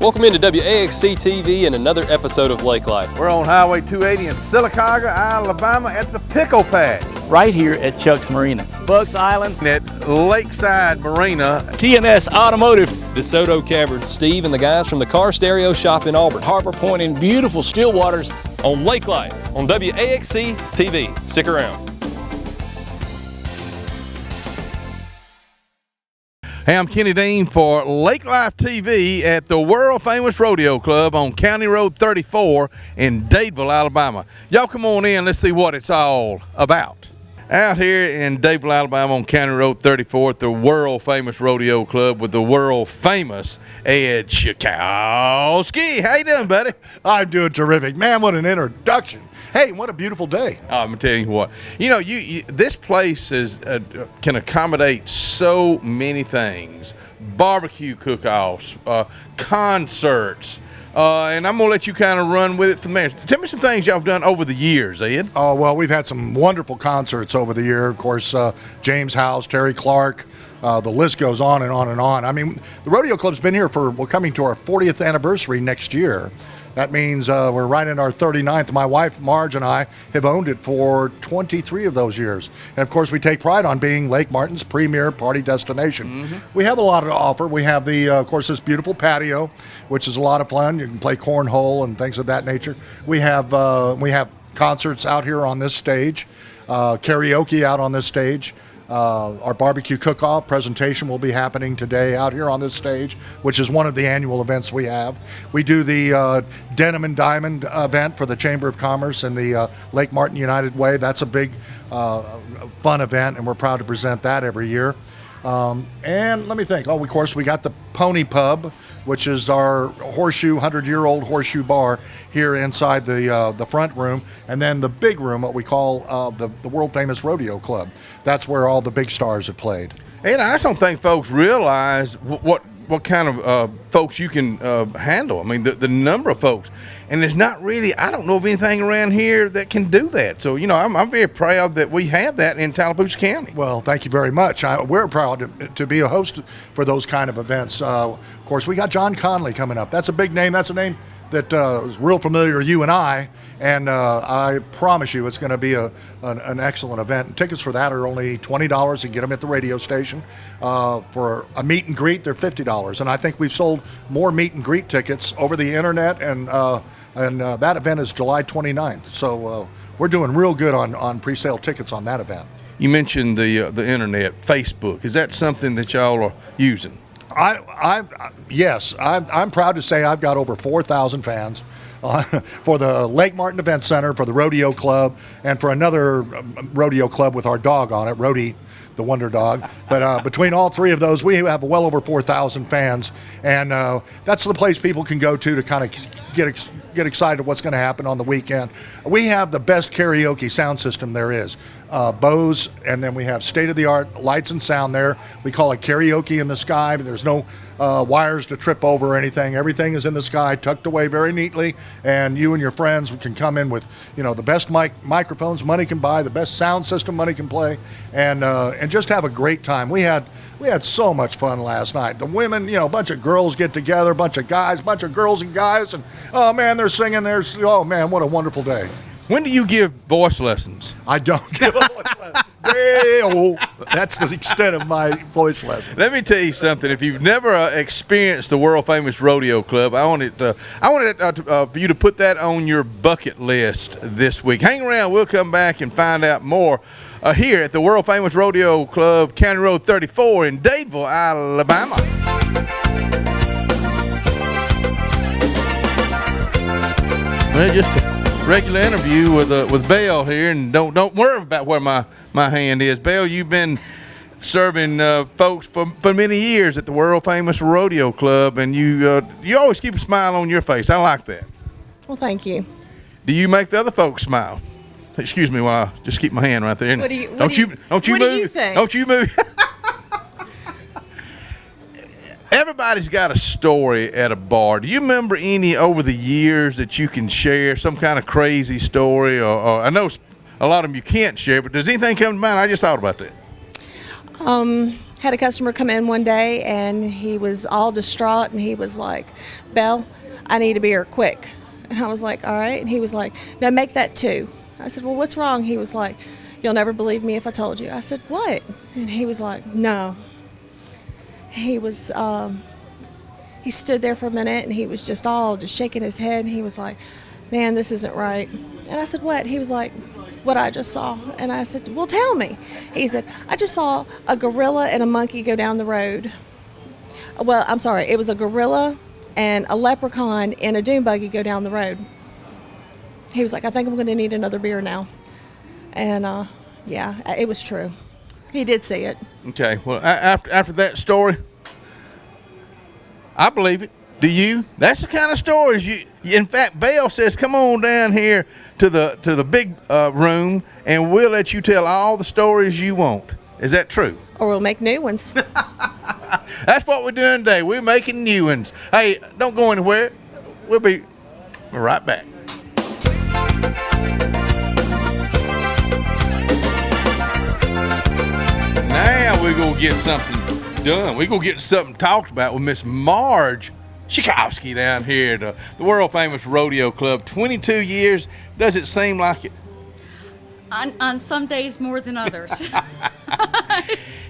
Welcome into WAXC TV and another episode of Lake Life. We're on Highway 280 in Sylacauga, Alabama at the Pickle Patch. Right here at Chuck's Marina. Bugs Island. At Lakeside Marina. TNS Automotive. DeSoto Cavern. Steve and the guys from the Car Stereo Shop in Auburn. Harbor Point in beautiful still waters. On Lake Life on WAXC TV. Stick around. Hey, I'm Kenny Dean for Lake Life TV at the world famous Rodeo Club on County Road 34 in Dadeville, Alabama. Y'all come on in, let's see what it's all about. Out here in Dadeville, Alabama on County Road 34 at the world famous Rodeo Club with the world famous Ed Chakowski. How you doing, buddy? I'm doing terrific. Man, what an introduction. Hey, what a beautiful day. I'm telling you what. You know, this place is can accommodate so many things. Barbecue cook-offs, concerts, and I'm going to let you kind of run with it from there. Tell me some things y'all have done over the years, Ed. Oh, well, we've had some wonderful concerts over the year. Of course, James House, Terry Clark, the list goes on and on and on. I mean, the Rodeo Club's been here we're coming to our 40th anniversary next year. That means we're right in our 39th. My wife, Marge, and I have owned it for 23 of those years. And, of course, we take pride on being Lake Martin's premier party destination. Mm-hmm. We have a lot to offer. We have, of course, this beautiful patio, which is a lot of fun. You can play cornhole and things of that nature. We have concerts out here on this stage, karaoke out on this stage. Our barbecue cook-off presentation will be happening today out here on this stage, which is one of the annual events we have. We do the Denim and Diamond event for the Chamber of Commerce and the Lake Martin United Way. That's a big, fun event, and we're proud to present that every year. And let me think. Oh, of course, we got the Pony Pub, which is our 100-year-old horseshoe bar here inside the front room, and then the big room, what we call the world-famous Rodeo Club. That's where all the big stars have played. And I just don't think folks realize what kind of folks you can handle. I mean, the number of folks. And there's not really, I don't know of anything around here that can do that. So, you know, I'm very proud that we have that in Tallapoosa County. Well, thank you very much. We're proud to be a host for those kind of events. Of course, we got John Conley coming up. That's a big name. That's a name that is real familiar to you and I. And I promise you it's going to be an excellent event. And tickets for that are only $20. You can get them at the radio station. For a meet and greet, they're $50. And I think we've sold more meet and greet tickets over the internet, and that event is July 29th. So we're doing real good on pre-sale tickets on that event. You mentioned the internet, Facebook. Is that something that y'all are using? Yes, I'm proud to say I've got over 4,000 fans for the Lake Martin Event Center, for the Rodeo Club, and for another rodeo club with our dog on it, Rhodey, the Wonder Dog. But between all three of those, we have well over 4,000 fans, and that's the place people can go to kind of get excited what's going to happen on the weekend. We have the best karaoke sound system there is. Bose, and then we have state-of-the-art lights and sound there. We call it karaoke in the sky. There's no wires to trip over or anything. Everything is in the sky, tucked away very neatly, and you and your friends can come in with, you know, the best microphones money can buy, the best sound system money can play, and just have a great time. We had so much fun last night. The women, you know, a bunch of girls get together, a bunch of guys, a bunch of girls and guys, and oh man, they're singing. Oh man, what a wonderful day. When do you give voice lessons? I don't give voice lessons. That's the extent of my voice lesson. Let me tell you something. If you've never experienced the world famous Rodeo Club, I wanted for you to put that on your bucket list this week. Hang around. We'll come back and find out more here at the world famous Rodeo Club, County Road 34 in Dadeville, Alabama. Well, just a regular interview with Belle here, and don't worry about where my hand is. Belle, you've been serving folks for many years at the world famous Rodeo Club, and you always keep a smile on your face. I like that. Well, thank you. Do you make the other folks smile? Excuse me while I just keep my hand right there. What do you Don't you move. Don't you move. Everybody's got a story at a bar. Do you remember any over the years that you can share, some kind of crazy story? Or I know a lot of them you can't share, but does anything come to mind? I just thought about that. had a customer come in one day, and he was all distraught, and he was like, "Belle, I need a beer, quick." And I was like, "All right." And he was like, "No, make that 2. I said, "Well, what's wrong?" He was like, "You'll never believe me if I told you." I said, "What?" And he was like, "No." He was, he stood there for a minute, and he was just shaking his head, and he was like, "Man, this isn't right." And I said, "What?" He was like, "What I just saw." And I said, "Well, tell me." He said, "I just saw a gorilla and a monkey go down the road." Well, I'm sorry, it was a gorilla and a leprechaun in a dune buggy go down the road. He was like, "I think I'm going to need another beer now." And yeah, it was true. He did see it. Okay. Well, after that story, I believe it. Do you? That's the kind of stories you. In fact, Belle says, "Come on down here to the big room, and we'll let you tell all the stories you want." Is that true? Or we'll make new ones. That's what we're doing today. We're making new ones. Hey, don't go anywhere. We'll be right back. Now we're going to get something done. We're going to get something talked about with Miss Marge Tchaikovsky down here at the world-famous Rodeo Club. 22 years. Does it seem like it? On some days more than others.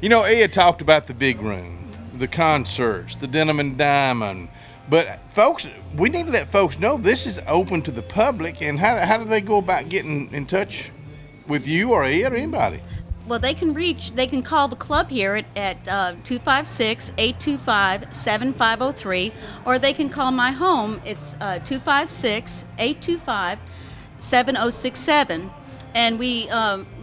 You know, Ed talked about the big room, the concerts, the Denim and Diamond. But, folks, we need to let folks know this is open to the public. And how do they go about getting in touch with you or Ed or anybody? Well, they can call the club here at 256-825-7503, or they can call my home. It's 256-825-7067. And we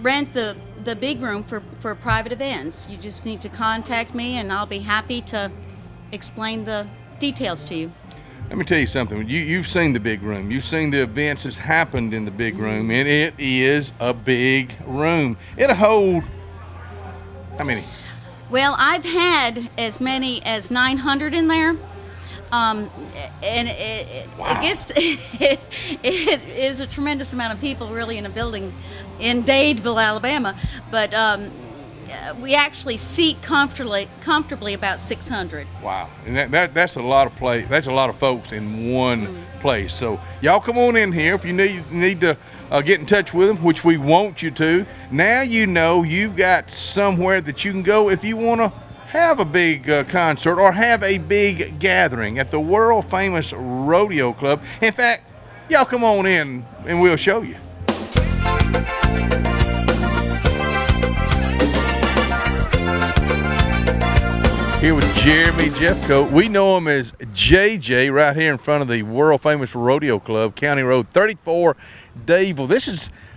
rent the big room for private events. You just need to contact me, and I'll be happy to explain the details to you. Let me tell you something. You've seen the big room. You've seen the events that's happened in the big room, and it is a big room. It'll hold how many? Well, I've had as many as 900 in there. And it gets it is a tremendous amount of people really in a building in Dadeville, Alabama, but we actually seat comfortably about 600. Wow, and that's a lot of that's a lot of folks in one place. So y'all come on in here if you need to get in touch with them, which we want you to. Now you know you've got somewhere that you can go if you want to have a big concert or have a big gathering at the world-famous Rodeo Club. In fact, y'all come on in and we'll show you. Here with Jeremy Jeffcoat. We know him as JJ right here in front of the world-famous Rodeo Club, County Road 34, Dadeville.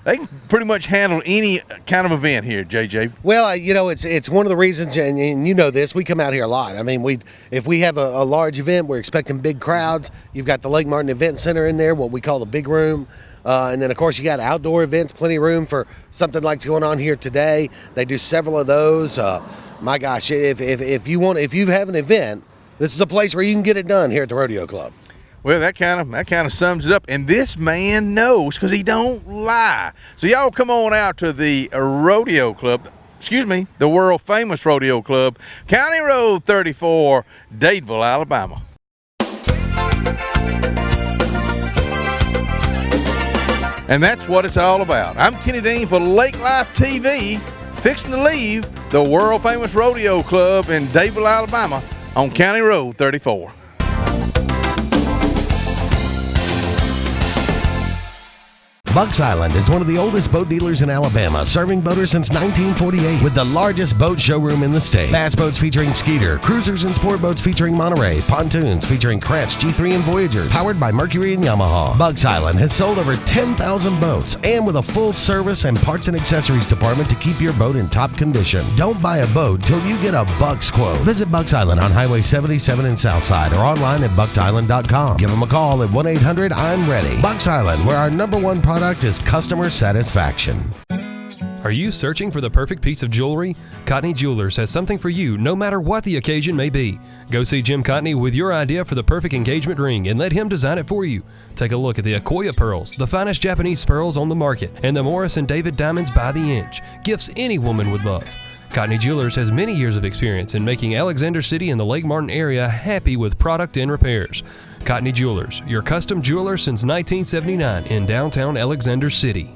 They can pretty much handle any kind of event here, JJ. Well, you know, it's one of the reasons, and you know this, we come out here a lot. I mean, if we have a large event, we're expecting big crowds. You've got the Lake Martin Event Center in there, what we call the big room. And then, of course, you got outdoor events, plenty of room for something like going on here today. They do several of those. My gosh, if you have an event, this is a place where you can get it done here at the Rodeo Club. Well, that kind of sums it up. And this man knows because he don't lie. So y'all come on out to the Rodeo Club. Excuse me, the world famous Rodeo Club, County Road 34, Dadeville, Alabama. And that's what it's all about. I'm Kenny Dean for Lake Life TV, fixing to leave the world famous Rodeo Club in Dadeville, Alabama on County Road 34. Bucks Island is one of the oldest boat dealers in Alabama, serving boaters since 1948 with the largest boat showroom in the state. Bass boats featuring Skeeter, cruisers and sport boats featuring Monterey, pontoons featuring Crest, G3 and Voyagers, powered by Mercury and Yamaha. Bucks Island has sold over 10,000 boats and with a full service and parts and accessories department to keep your boat in top condition. Don't buy a boat till you get a Bucks quote. Visit Bucks Island on Highway 77 in Southside or online at bucksisland.com. Give them a call at 1-800-I'm-READY. Bucks Island, where our #1 product is customer satisfaction. Are you searching for the perfect piece of jewelry? Cotney Jewelers has something for you no matter what the occasion may be. Go see Jim Cotney with your idea for the perfect engagement ring and let him design it for you. Take a look at the Akoya pearls, the finest Japanese pearls on the market, and the Morris and David diamonds by the inch. Gifts any woman would love. Cottony Jewelers has many years of experience in making Alexander City and the Lake Martin area happy with product and repairs. Cottony Jewelers, your custom jeweler since 1979 in downtown Alexander City.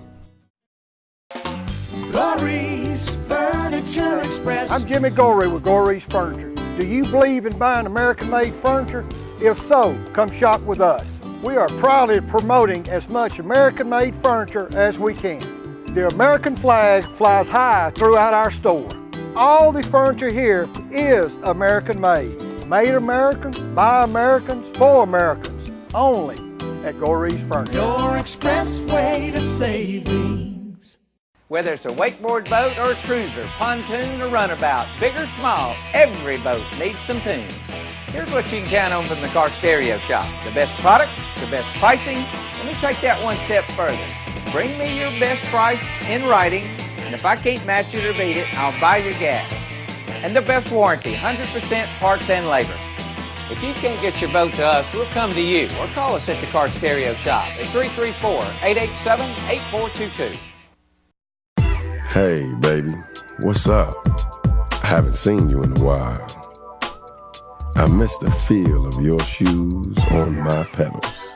Goree's Furniture Express. I'm Jimmy Goree with Goree's Furniture. Do you believe in buying American-made furniture? If so, come shop with us. We are proudly promoting as much American-made furniture as we can. The American flag flies high throughout our store. All the furniture here is American-made. Made Americans, by Americans, for Americans. Only at Goree's Furniture. Your expressway to savings. Whether it's a wakeboard boat or a cruiser, pontoon or runabout, big or small, every boat needs some tunes. Here's what you can count on from the Car Stereo Shop. The best products, the best pricing. Let me take that one step further. Bring me your best price in writing, and if I can't match it or beat it, I'll buy your gas. And the best warranty, 100% parts and labor. If you can't get your boat to us, we'll come to you, or call us at the Car Stereo Shop at 334-887-8422. Hey, baby, what's up? I haven't seen you in a while. I miss the feel of your shoes on my pedals.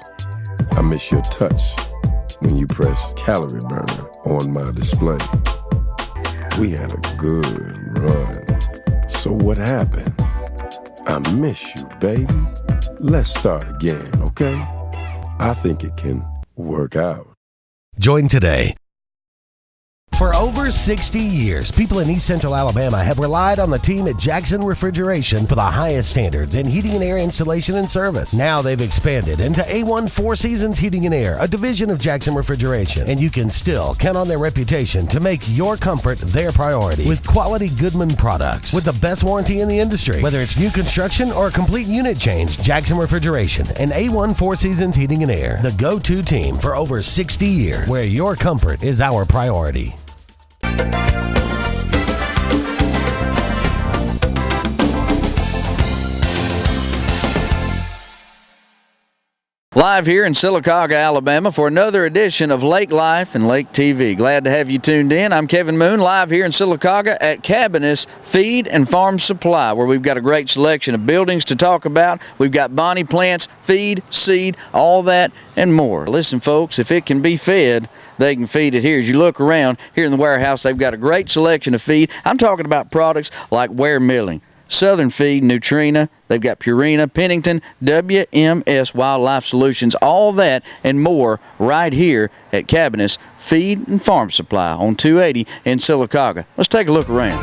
I miss your touch when you press calorie burner on my display. We had a good run. So what happened? I miss you, baby. Let's start again, okay? I think it can work out. Join today. For over 60 years, people in East Central Alabama have relied on the team at Jackson Refrigeration for the highest standards in heating and air installation and service. Now they've expanded into A1 Four Seasons Heating and Air, a division of Jackson Refrigeration, and you can still count on their reputation to make your comfort their priority with quality Goodman products with the best warranty in the industry. Whether it's new construction or a complete unit change, Jackson Refrigeration and A1 Four Seasons Heating and Air, the go-to team for over 60 years, where your comfort is our priority. Live here in Sylacauga, Alabama for another edition of Lake Life and Lake TV. Glad to have you tuned in. I'm Kevin Moon, live here in Sylacauga at Cabaniss Feed and Farm Supply, where we've got a great selection of buildings to talk about. We've got bonnie plants, feed, seed, all that and more. Listen, folks, if it can be fed, they can feed it here. As you look around here in the warehouse, they've got a great selection of feed. I'm talking about products like Ware Milling, Southern Feed, Neutrina. They've got Purina, Pennington, WMS Wildlife Solutions, all that and more right here at Cabaniss Feed and Farm Supply on 280 in Sylacauga. Let's take a look around.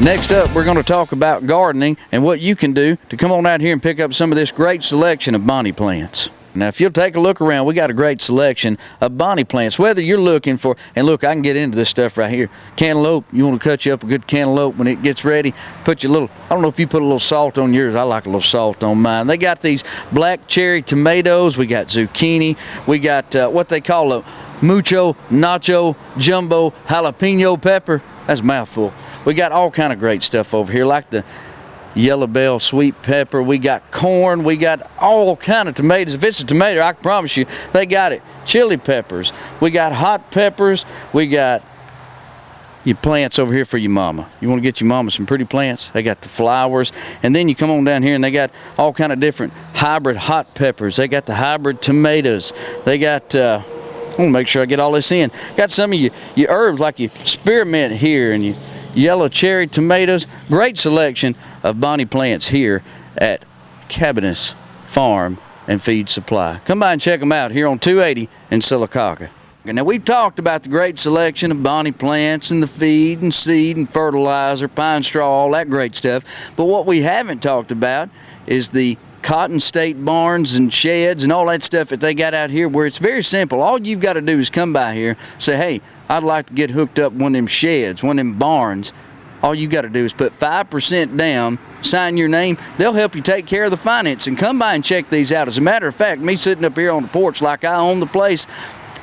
Next up, we're going to talk about gardening and what you can do to come on out here and pick up some of this great selection of bonnie plants. Now, if you'll take a look around, we got a great selection of bonnie plants. Whether you're looking for, and look, I can get into this stuff right here. Cantaloupe, you want to cut you up a good cantaloupe when it gets ready. Put your little, I don't know if you put a little salt on yours. I like a little salt on mine. They got these black cherry tomatoes. We got zucchini. We got what they call a mucho, nacho, jumbo, jalapeno pepper. That's a mouthful. We got all kind of great stuff over here, like the yellow bell sweet pepper. We got corn. We got all kind of tomatoes. If it's a tomato, I can promise you they got it. Chili peppers. We got hot peppers. We got your plants over here for your mama. You want to get your mama some pretty plants? They got the flowers. And then you come on down here and they got all kind of different hybrid hot peppers. They got the hybrid tomatoes. They got I want to make sure I get all this in. Got some of your herbs like your spearmint here and your yellow cherry tomatoes. Great selection of bonnie plants here at Cabaniss Farm and Feed Supply. Come by and check them out here on 280 in Sylacauga. Now, we've talked about the great selection of bonnie plants and the feed and seed and fertilizer, pine straw, all that great stuff. But what we haven't talked about is the Cotton State barns and sheds and all that stuff that they got out here, where it's very simple. All you've got to do is come by here, say, hey, I'd like to get hooked up one of them sheds, one of them barns. All you got to do is put 5% down, sign your name. They'll help you take care of the finance, and come by and check these out. As a matter of fact, me sitting up here on the porch like I own the place,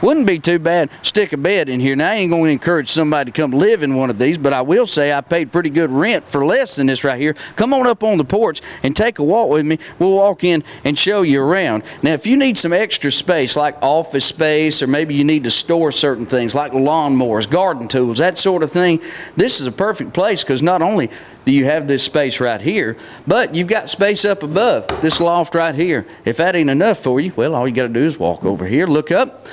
Wouldn't be too bad. Stick a bed in here. Now, I ain't going to encourage somebody to come live in one of these, but I will say I paid pretty good rent for less than this right here. Come on up on the porch and take a walk with me. We'll walk in and show you around. Now, if you need some extra space, like office space, or maybe you need to store certain things like lawnmowers, garden tools, that sort of thing, this is a perfect place because not only do you have this space right here, but you've got space up above, this loft right here. If that ain't enough for you, well, all you got to do is walk over here, look up.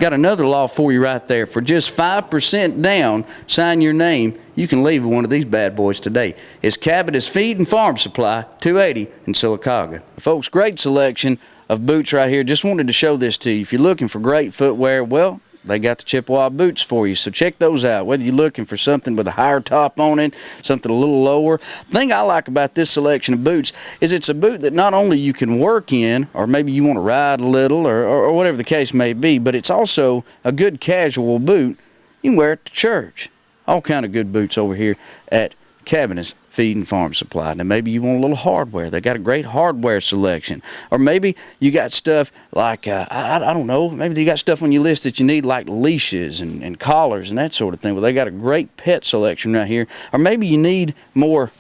Got another loft for you right there. For just 5% down, sign your name. You can leave one of these bad boys today. It's Cabaniss Feed and Farm Supply, 280 in Sylacauga. Folks, great selection of boots right here. Just wanted to show this to you. If you're looking for great footwear, well, they got the Chippewa boots for you, so check those out. Whether you're looking for something with a higher top on it, something a little lower. The thing I like about this selection of boots is it's a boot that not only you can work in, or maybe you want to ride a little, or whatever the case may be, but it's also a good casual boot. You can wear it to church. All kind of good boots over here at Cabaniss Feed and Farm Supply. Now, maybe you want a little hardware. They got a great hardware selection. Or maybe you got stuff like, I don't know, maybe you got stuff on your list that you need like leashes and collars and that sort of thing. Well, they got a great pet selection right here. Or maybe you need more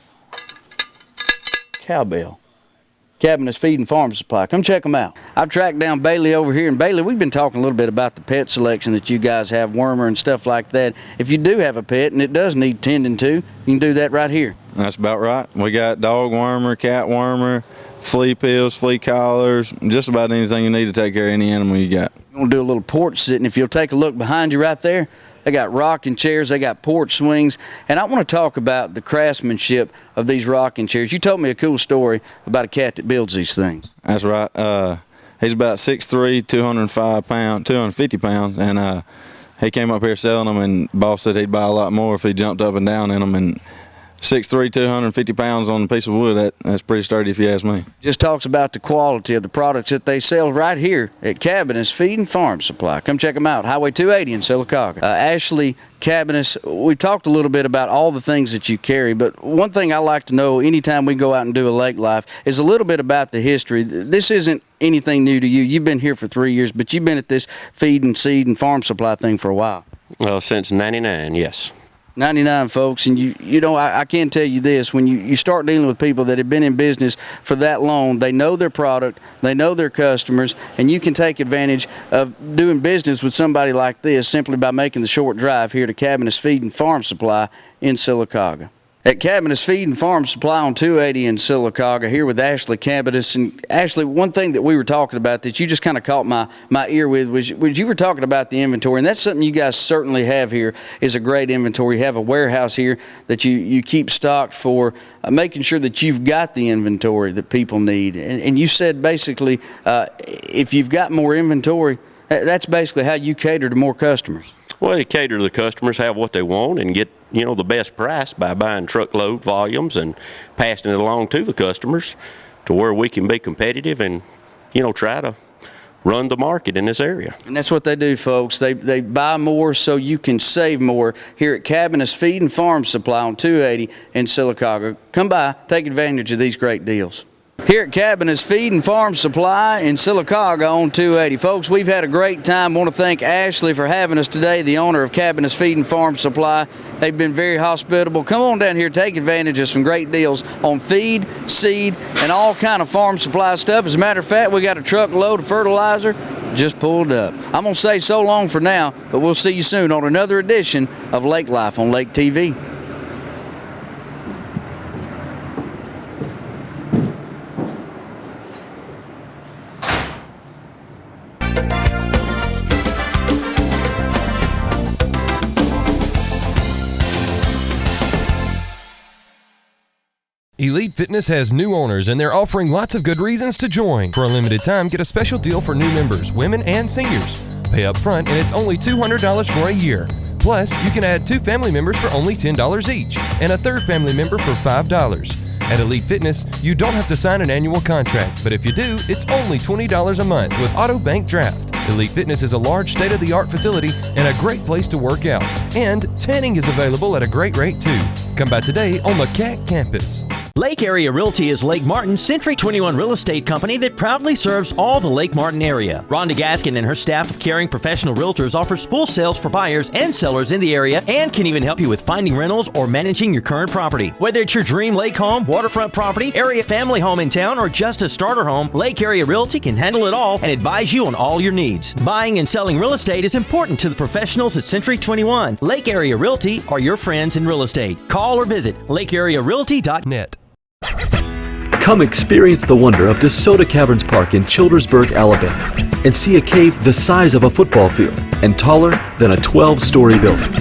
cowbell. Cabaniss Feed and Farm Supply. Come check them out. I've tracked down Bailey over here. And Bailey, we've been talking a little bit about the pet selection that you guys have, wormer and stuff like that. If you do have a pet and it does need tending to, you can do that right here. That's about right. We got dog wormer, cat wormer, flea pills, flea collars, just about anything you need to take care of any animal you got. You're going to do a little porch sitting. If you'll take a look behind you right there, they got rocking chairs, they got porch swings, and I want to talk about the craftsmanship of these rocking chairs. You told me a cool story about a cat that builds these things. That's right. He's about 6'3", 250 pounds, and he came up here selling them, and boss said he'd buy a lot more if he jumped up and down in them, and 6'3", 250 pounds on a piece of wood, that's pretty sturdy if you ask me. Just talks about the quality of the products that they sell right here at Cabaniss Feed and Farm Supply. Come check them out, Highway 280 in Sylacauga. Ashley Cabaniss, we talked a little bit about all the things that you carry, but one thing I like to know anytime we go out and do a lake life is a little bit about the history. This isn't anything new to you. You've been here for 3 years, but you've been at this feed and seed and farm supply thing for a while. Well, since '99, yes. 99, folks, and you know, I can tell you this, when you start dealing with people that have been in business for that long, they know their product, they know their customers, and you can take advantage of doing business with somebody like this simply by making the short drive here to Cabaniss Feed and Farm Supply in Sylacauga. At Cabaniss Feed and Farm Supply on 280 in Sylacauga, here with Ashley Cabaniss. And Ashley, one thing that we were talking about that you just kind of caught my ear with was you were talking about the inventory, and that's something you guys certainly have here is a great inventory. You have a warehouse here that you keep stocked for making sure that you've got the inventory that people need. And you said basically if you've got more inventory, that's basically how you cater to more customers. Well, you cater to the customers, have what they want, and get, you know, the best price by buying truckload volumes and passing it along to the customers to where we can be competitive and, you know, try to run the market in this area. And that's what they do, folks. They buy more so you can save more here at Cabaniss Feed and Farm Supply on 280 in Sylacauga. Come by, take advantage of these great deals. Here at Cabaniss Feed and Farm Supply in Sylacauga on 280. Folks, we've had a great time. I want to thank Ashley for having us today, the owner of Cabaniss Feed and Farm Supply. They've been very hospitable. Come on down here, take advantage of some great deals on feed, seed, and all kind of farm supply stuff. As a matter of fact, we got a truckload of fertilizer just pulled up. I'm going to say so long for now, but we'll see you soon on another edition of Lake Life on Lake TV. Elite Fitness has new owners and they're offering lots of good reasons to join. For a limited time, get a special deal for new members, women and seniors. Pay up front and it's only $200 for a year. Plus, you can add 2 family members for only $10 each and a 3rd family member for $5. At Elite Fitness, you don't have to sign an annual contract, but if you do, it's only $20 a month with Auto Bank Draft. Elite Fitness is a large state-of-the-art facility and a great place to work out. And tanning is available at a great rate too. Come by today on the CAC campus. Lake Area Realty is Lake Martin's Century 21 real estate company that proudly serves all the Lake Martin area. Rhonda Gaskin and her staff of caring professional realtors offers full sales for buyers and sellers in the area and can even help you with finding rentals or managing your current property. Whether it's your dream lake home, waterfront property, area family home in town, or just a starter home, Lake Area Realty can handle it all and advise you on all your needs. Buying and selling real estate is important to the professionals at Century 21. Lake Area Realty are your friends in real estate. Call or visit lakearearealty.net. Come experience the wonder of DeSoto Caverns Park in Childersburg, Alabama, and see a cave the size of a football field and taller than a 12-story building.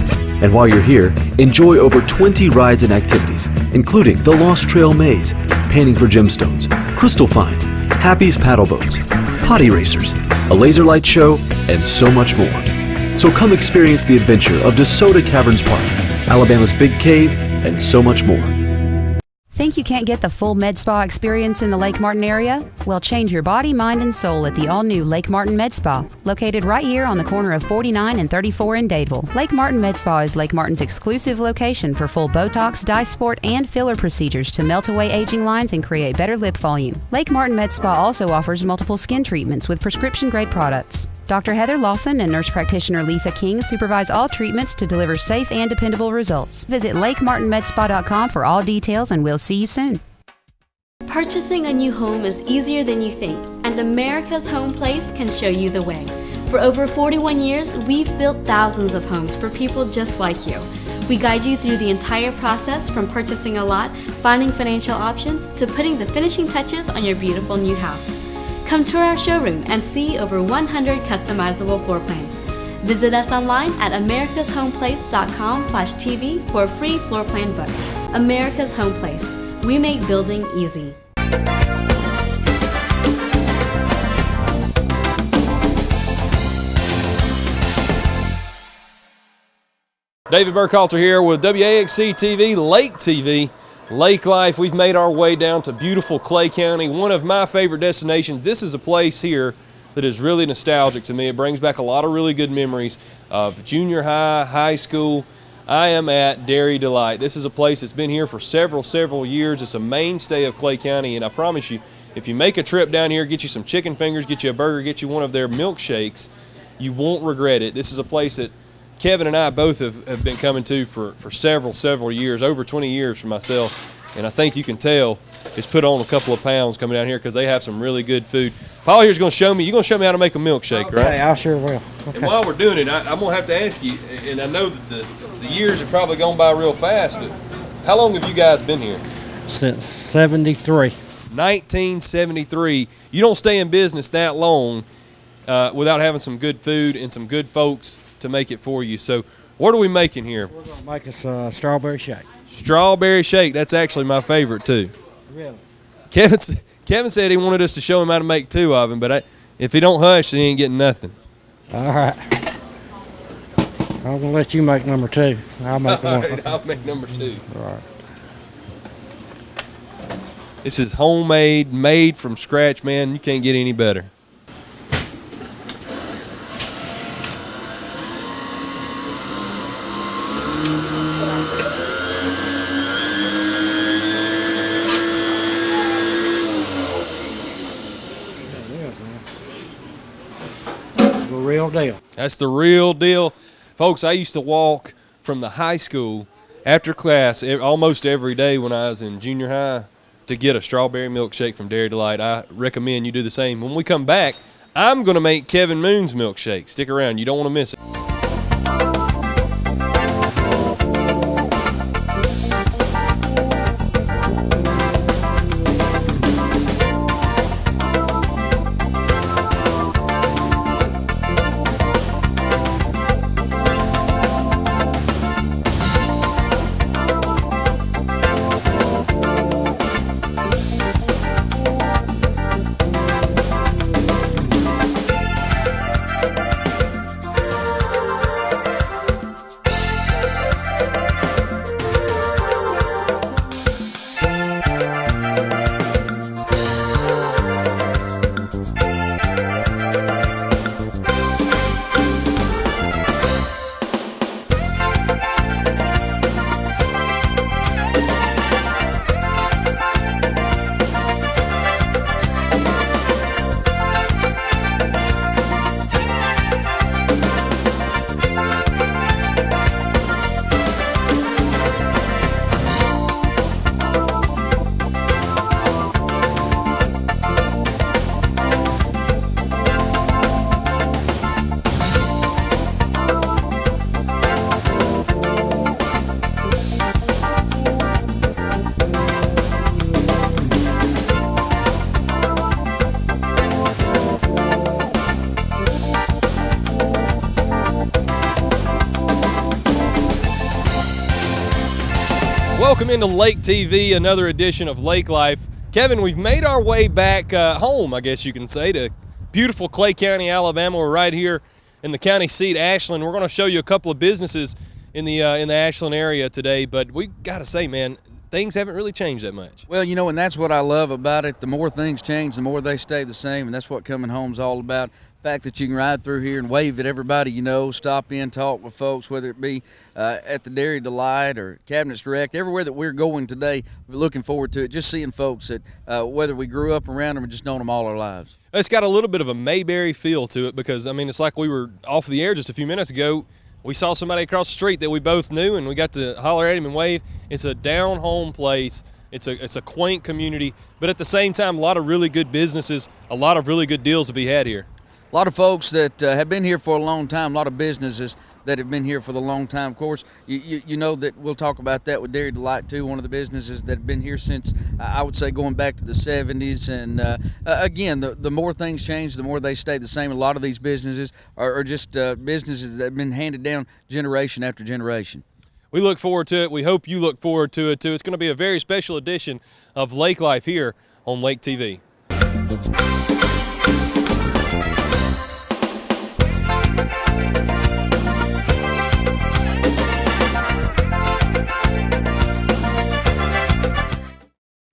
And while you're here, enjoy over 20 rides and activities, including the Lost Trail Maze, Painting for Gemstones, Crystal Find, Happy's Paddle Boats, Potty Racers, a laser light show, and so much more. So come experience the adventure of DeSoto Caverns Park, Alabama's Big Cave, and so much more. Think you can't get the full med spa experience in the Lake Martin area? Well, change your body, mind, and soul at the all-new Lake Martin Med Spa, located right here on the corner of 49 and 34 in Dadeville. Lake Martin Med Spa is Lake Martin's exclusive location for full Botox, dye sport, and filler procedures to melt away aging lines and create better lip volume. Lake Martin Med Spa also offers multiple skin treatments with prescription-grade products. Dr. Heather Lawson and nurse practitioner Lisa King supervise all treatments to deliver safe and dependable results. Visit lakemartinmedspa.com for all details, and we'll see you soon. Purchasing a new home is easier than you think, and America's Home Place can show you the way. For over 41 years, we've built thousands of homes for people just like you. We guide you through the entire process, from purchasing a lot, finding financial options, to putting the finishing touches on your beautiful new house. Come tour our showroom and see over 100 customizable floor plans. Visit us online at americashomeplace.com/TV for a free floor plan book. America's Home Place. We make building easy. David Burkhalter here with WAXC TV, Lake TV. Lake Life. We've made our way down to beautiful Clay County, one of my favorite destinations. This is a place here that is really nostalgic to me. It brings back a lot of really good memories of junior high, high school. I am at Dari Delight. This is a place that's been here for several years. It's a mainstay of Clay County, and I promise you, if you make a trip down here, get you some chicken fingers, get you a burger, get you one of their milkshakes, you won't regret it. This is a place that Kevin and I both have been coming to for several years, over 20 years for myself. And I think you can tell it's put on a couple of pounds coming down here because they have some really good food. Paul here's going to show me, you're going to show me how to make a milkshake, right? Okay, I sure will. Okay. And while we're doing it, I'm going to have to ask you, and I know that the years have probably gone by real fast, but how long have you guys been here? Since 73. 1973. You don't stay in business that long without having some good food and some good folks to make it for you. So what are we making here? We're going to make us a strawberry shake. Strawberry shake. That's actually my favorite too. Really? Kevin said he wanted us to show him how to make two of them, but if he don't hush, then he ain't getting nothing. All right. I'm going to let you make number two. I'll make one. Right, I'll make number two. All right. This is homemade, made from scratch, man. You can't get any better. Real deal. That's the real deal. Folks, I used to walk from the high school after class almost every day when I was in junior high to get a strawberry milkshake from Dari Delight. I recommend you do the same. When we come back, I'm going to make Kevin Moon's milkshake. Stick around. You don't want to miss it. Welcome into Lake TV, another edition of Lake Life. Kevin, we've made our way back home, I guess you can say, to beautiful Clay County, Alabama. We're right here in the county seat, Ashland. We're going to show you a couple of businesses in the Ashland area today, but we got to say, man, things haven't really changed that much. Well, you know, and that's what I love about it. The more things change, the more they stay the same, and that's what coming home's all about. The fact that you can ride through here and wave at everybody you know, stop in, talk with folks, whether it be at the Dari Delight or Cabaniss Direct, everywhere that we're going today, we're looking forward to it, just seeing folks that whether we grew up around them or just known them all our lives. It's got a little bit of a Mayberry feel to it because, I mean, it's like we were off the air just a few minutes ago. We saw somebody across the street that we both knew, and we got to holler at him and wave. It's a down-home place. It's a quaint community, but at the same time, a lot of really good businesses, a lot of really good deals to be had here. A lot of folks that have been here for a long time, a lot of businesses that have been here for the long time. Of course, you know that we'll talk about that with Dari Delight too, one of the businesses that have been here since, I would say, going back to the 70s. And again, the more things change, the more they stay the same. A lot of these businesses are just businesses that have been handed down generation after generation. We look forward to it. We hope you look forward to it too. It's going to be a very special edition of Lake Life here on Lake TV.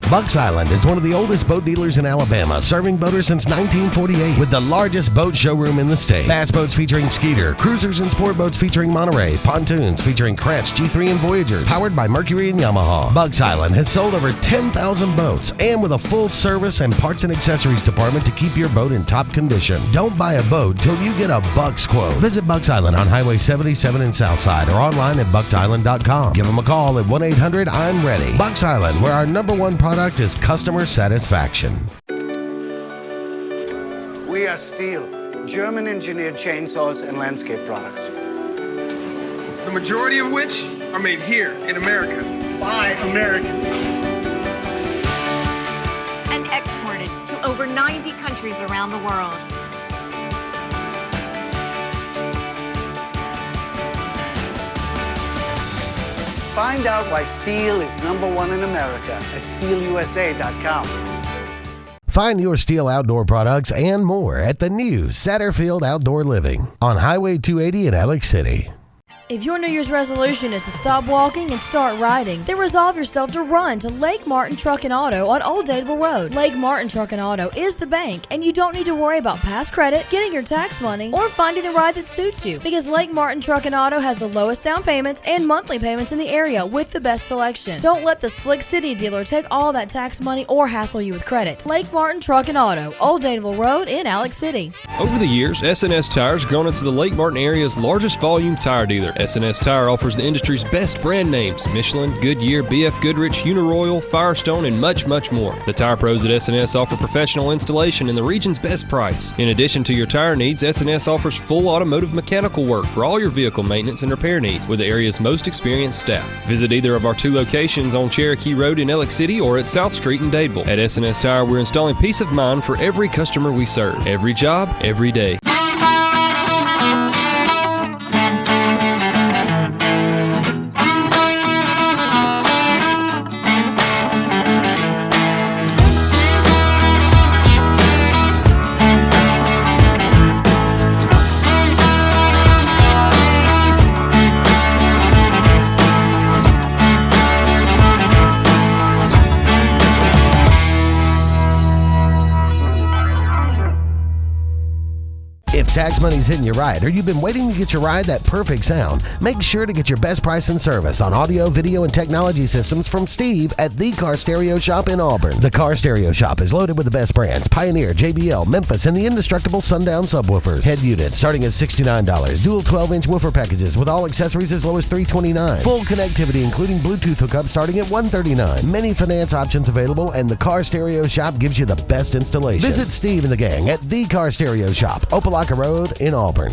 Bucks Island is one of the oldest boat dealers in Alabama, serving boaters since 1948 with the largest boat showroom in the state. Bass boats featuring Skeeter, cruisers and sport boats featuring Monterey, pontoons featuring Crest, G3 and Voyagers, powered by Mercury and Yamaha. Bucks Island has sold over 10,000 boats and with a full service and parts and accessories department to keep your boat in top condition. Don't buy a boat till you get a Bucks quote. Visit Bucks Island on Highway 77 in Southside or online at bucksisland.com. Give them a call at 1-800-I'm-READY. Bucks Island, where our #1 product is customer satisfaction. We are Steel, German-engineered chainsaws and landscape products. The majority of which are made here in America by Americans. And exported to over 90 countries around the world. Find out why Steel is #1 in America at steelusa.com. Find your Steel outdoor products and more at the new Satterfield Outdoor Living on Highway 280 in Alex City. If your New Year's resolution is to stop walking and start riding, then resolve yourself to run to Lake Martin Truck and Auto on Old Dadeville Road. Lake Martin Truck and Auto is the bank, and you don't need to worry about past credit, getting your tax money, or finding the ride that suits you, because Lake Martin Truck and Auto has the lowest down payments and monthly payments in the area with the best selection. Don't let the Slick City dealer take all that tax money or hassle you with credit. Lake Martin Truck and Auto, Old Dadeville Road in Alex City. Over the years, S&S Tires has grown into the Lake Martin area's largest volume tire dealer. S&S Tire offers the industry's best brand names: Michelin, Goodyear, BF Goodrich, Uniroyal, Firestone, and much, much more. The tire pros at S&S offer professional installation and the region's best price. In addition to your tire needs, S&S offers full automotive mechanical work for all your vehicle maintenance and repair needs with the area's most experienced staff. Visit either of our 2 locations on Cherokee Road in Alex City or at South Street in Dadeville. At S&S Tire, we're installing peace of mind for every customer we serve. Every job, every day. If tax money's hitting you right, or you've been waiting to get your ride that perfect sound, make sure to get your best price and service on audio, video, and technology systems from Steve at The Car Stereo Shop in Auburn. The Car Stereo Shop is loaded with the best brands: Pioneer, JBL, Memphis, and the indestructible Sundown subwoofers. Head units starting at $69. Dual 12-inch woofer packages with all accessories as low as $329. Full connectivity including Bluetooth hookup starting at $139. Many finance options available, and the Car Stereo Shop gives you the best installation. Visit Steve and the gang at The Car Stereo Shop, Opelika Road in Auburn.